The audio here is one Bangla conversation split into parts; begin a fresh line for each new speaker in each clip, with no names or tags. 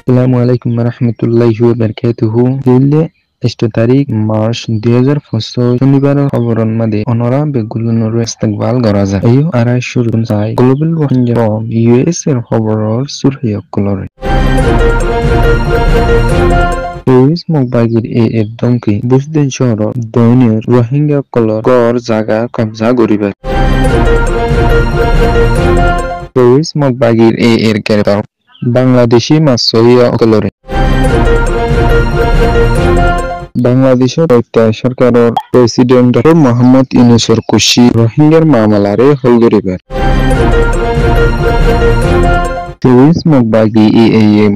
Assalamualaikum warahmatullahi wabarakatuh. Dille 8 তারিখ মার্চ 2025 শনিবারের খবরের মাঝে অনরা বেগুলোর ইস্তেকবাল করা যায়। এই আড়াই শুরু যায় গ্লোবাল রোহিঙ্গা ফ্রম ইউএস এর খবরের সুরহিয়কলরে। তেইশ মগবাগির এর দমকি বুসদিন শহর দৈনিক রোহিঙ্গা কলর গড় জাগা কবজা করিবে। তেইশ মগবাগির এর গ্রেপ্তার বাংলাদেশি মাসইয়া অকলরে। বাংলাদেশের সরকারের প্রেসিডেন্ট ডক্টর মোহাম্মদ ইউনূসের খুশি রোহিঙ্গার মামলারে হল করিবার। 23 মগবাগি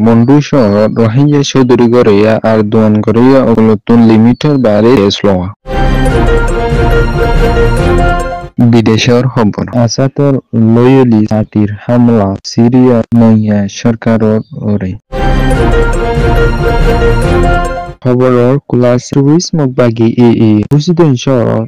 মন্ডু শহর রোহিঙ্গা চৌধুরী গড়িয়া আর দোয়ান গড়িয়া অগলতুন লিমিটের বাইরে এসলোয়া। বিদেশের খবর আসাতের লয়লি জাতির হামলা সিরিয়া নইয়া সরকারের ওরে। খবরের ক্লাস 24 মগবাগি প্রেসিডেন্ট শহর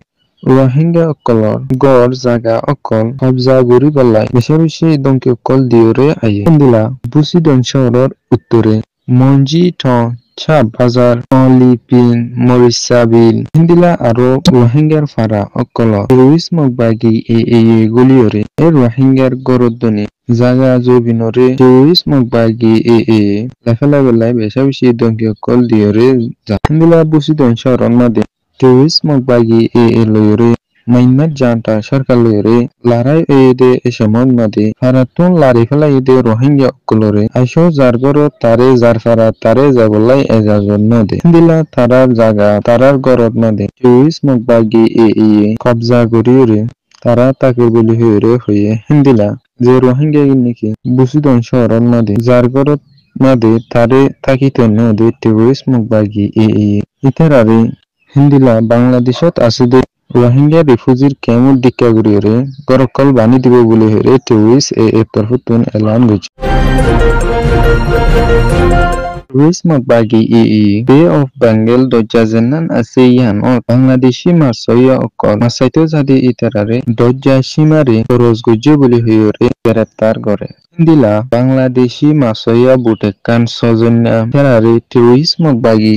রোহিঙ্গা অকলর গড় জাগা অকল কবজা গরি বলাই বেশি বেশি দমকি অকল দিওরে আইয়ে দিলা প্রেসিডেন্ট শহরের উত্তরে মঞ্জি ঠং ছা বাজার লিপিন মরিসাবিল হিন্দিলা আরো রোহিঙ্গার ফারা অকল 23 মগবাগি গলিয়রে এ রোহিঙ্গার গরদনি জাগা জবিনরে 23 মগবাগি লেফেলা বেলায় বেশি বেশি দমকি অকল দিওরে হিন্দিলা প্রেসিডেন্ট শহরের মাঝে 23 মগবাগি লয়রে মাইন্নাত জানতা সরকার লয়রে লারাই দে এসমন মাদে ফারাতুন লারি ফেলাই দে রোহিঙ্গা অকলরে আইসো যার গরো তারে যার ফারা তারে যাবলাই এজাজত নদে দিলা তারার জাগা তারার গরত মাদে 23 মগবাগি কবজা করিরে তারা তাকে বলি হয়ে হিন্দিলা যে রোহিঙ্গা নাকি বুসিদন শহরের মাদে যার গরত মাদে তারে থাকিতে নদে 23 মগবাগি ইতারারে হিন্দিলা বাংলাদেশত আছে দে রোহিঙ্গা রিফিউজির ক্যাম্প ডিক্কা করিয়ে গরকল বানি দিব বলে হেরে 23 তরফতুন এলান গেছে। 23 মগবাগি বে অফ বেঙ্গল দরজা জেনান আছে ইয়ান ও বাংলাদেশি মাসইয়া অকল মাসাইতো জাদি ইতারারে দরজা সীমারে খরচ গজ্জে বলে হইরে গ্রেপ্তার করে। দিলা বাংলাদেশি মাসইয়া বুটেকান সজন্যা ফেরারে 23 মগবাগি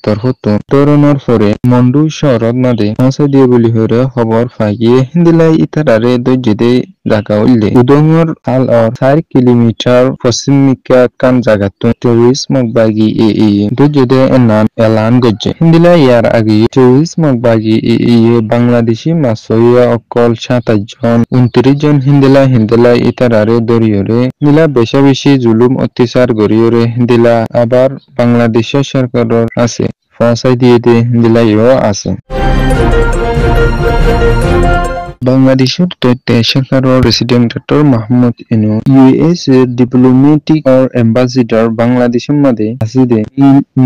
তরফতুন তরুণর পরে মন্ডু শহরত মাদে মাসা দিয়ে বলি হইরে খবর ফাগিয়ে হিন্দিলাই ইতারারে দর্জিদে জাগা উল্লে উদংর আল আর 4 কিলোমিটার পশ্চিমিকা কান জাগাতুন 23 মগবাগি দর্জিদে এলান গজ্জে হিন্দিলা ইয়ার আগে 23 মগবাগি বাংলাদেশি মাসইয়া অকল 27 জন 29 জন হিন্দিলা ইতারারে দরিয়রে দিলা বেশা বেশি জুলুম অত্যাচার গরিয়রে দিলা আবার বাংলাদেশের সরকারের আছে ফাঁসাই দিয়ে দে দিলা ইও আছে। বাংলাদেশের সরকারের president doctor Mohammad Yunus US এর ডিপ্লোম্যাটিক আর অ্যাম্বাসিডর বাংলাদেশের মাঝে আসিদে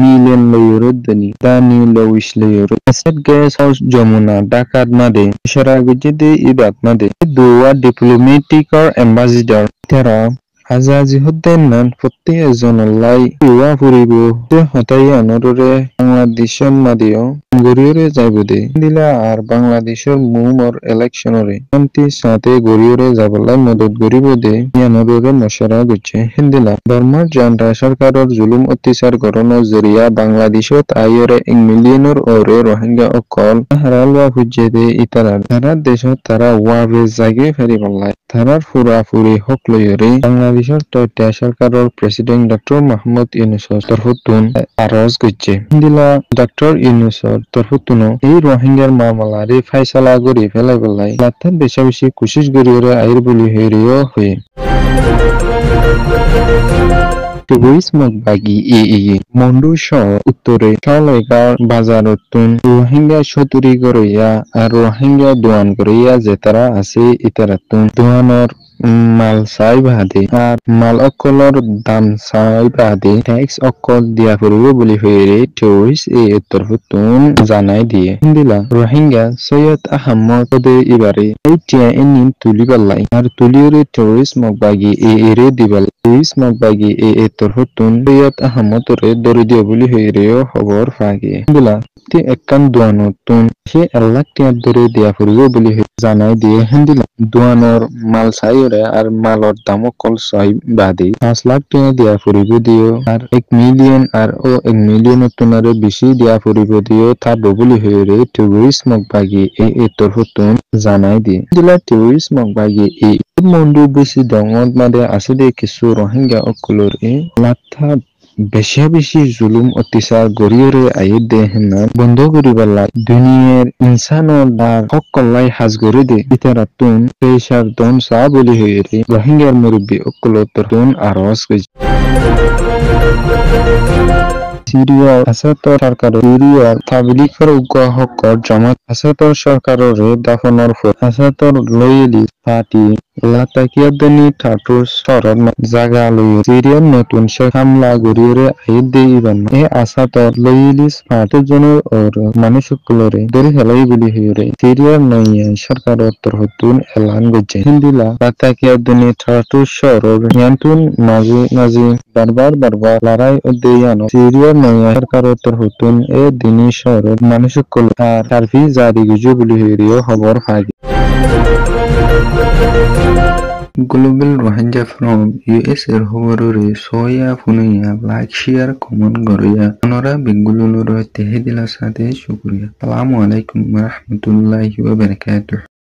মিলেন লয়রদনি দা নিউ লউইস লয়র এসেট গ্যাস হাউস যমুনা ঢাকার মাঝে সারা গুজরাটে ইবাদ মাঝে দুয়া ডিপ্লোম্যাটিক আর অ্যাম্বাসিডর তারা আজাজি হদ্দেন নান প্রত্যেক জনলাই ইয়া ফুরিব যে হতাই আনরে বাংলাদেশের মাঝেও গরিয়রে যাইব দে দিলা আর বাংলাদেশের মুমর ইলেকশনরে শান্তি সাথে গরিয়রে যাবলাই মদত গরিব দে ইয়ানরে মশারা গছে হিন্দিলা বর্মার জানটা সরকারের জুলুম অত্যাচার করানোর জরিয়া বাংলাদেশত আইরে 1 মিলিয়নের ওরে রোহিঙ্গা অকল হারালবা হুজ্জে দে ইতারার তারা দেশত তারা ওয়াবে জাগে ফেরি বললাই তারার ফুরাফুরি হক লয়রে বাংলাদেশের সরকারের প্রেসিডেন্ট ডক্টর মোহাম্মদ ইউনূসের তরফতুন আরজ গছে হিন্দিলা ডক্টর ইউনূসের তরফতুন এই রোহিঙ্গার মামলারে ফাইসালা করি ফেলাই বললাই লাতার বেশি বেশি কোশিশ করিয়ে আইর বলি হইরিও হয়ে 23 মগবাগি মন্ডু শহর উত্তরে শালাইগাঁও বাজারতুন রোহিঙ্গা চৌধুরী গড়িয়া আর রোহিঙ্গা দোয়ান গড়িয়া যে তারা আছে ইতারাতুন দোয়ানর মাল চাই বাদে আর মাল অকলর দাম চাই বাদে ট্যাক্স অকল দিয়া ফুরিব বলি হইরে 23 তরফতুন জানাই দিয়ে হিন্দিলা রোহিঙ্গা সৈয়দ আহমদ এবারে এইটিয়া এনিন তুলি পাল্লাই আর তুলিওরে 23 মগবাগি এরে দিবাল 23 মগবাগি তরফতুন সৈয়দ আহমদ রে দরি দিয়ে বলি হইরেও খবর ফাগিয়ে হিন্দিলা ti ekkan duanotun se 1,00,000 টিয়া ধরে দিয়া ফুরিব বলি জানাই দিয়ে হিন্দিলা দুয়ানোর মাল চাইরে আর মালর দামও কল ছয় বাদে 5,00,000 টিয়া দিয়া ফুরিব দিও আর 1 মিলিয়ন আর ও 1 মিলিয়নের তুনারে বেশি দিয়া ফুরিব দিও তার ববলি হয়ে টুরিস্ট মগবাগি এই এতর হতুন জানাই দিয়ে দিলা টুরিস্ট মগবাগি এই মন্ডু বেশি দঙত মাদে আসলে কিছু রোহিঙ্গা অকলর এ লাথা বেশি জুলুম অত্যাচার গড়িয়রে আইয়ে দেহেনা বন্ধ করিবার দুনিয়ার ইনসানর দার হকল্লাই হাজ করে দে ইতারাতুন পেশার দন সা বলি হয়ে রোহিঙ্গার মুরব্বী অকলতরতুন আরজ গেছে সিরিয়ার আসাতর সরকারের সিরিয়ার তাবলিগের উগ্রহকর জামাত আসাতর সরকারের দাফনের পর আসাতর লয়েলি পার্টি লাতাকিয়াদনি ঠাটুর সরর জাগা লইয়ে সিরিয়ার নতুন শেখ হামলা গড়িয়ে আইদ দেইবান এ আসাতর লয়েলিস পার্টি জনের ওর মানুষগুলোরে দরি হেলাই বলি হইরে সিরিয়ার নইয়া সরকারের তরফতুন এলান গজে হিন্দিলা লাতাকিয়াদনি ঠাটুর সরর নিয়ন্ত্রণ মাঝে বারবার লড়াই দেয়ানো সিরিয়ার নয়া সরকারের তরফতুন এ দিনী শহরের মানুষগুলো আর সার্ভি জারি গুজু বলি হইরিও খবর ফাগি গ্লোবাল রোহিঙ্গা ফ্রম ইউএস এর খবররে সয়া ফুনিয়া লাইক শেয়ার কমেন্ট গরিয়া ওনারা বেঙ্গুলুর তেহে দিলা সাথে শুকরিয়া আসসালামু আলাইকুম ওয়া রাহমাতুল্লাহি ওয়া বারাকাতুহু।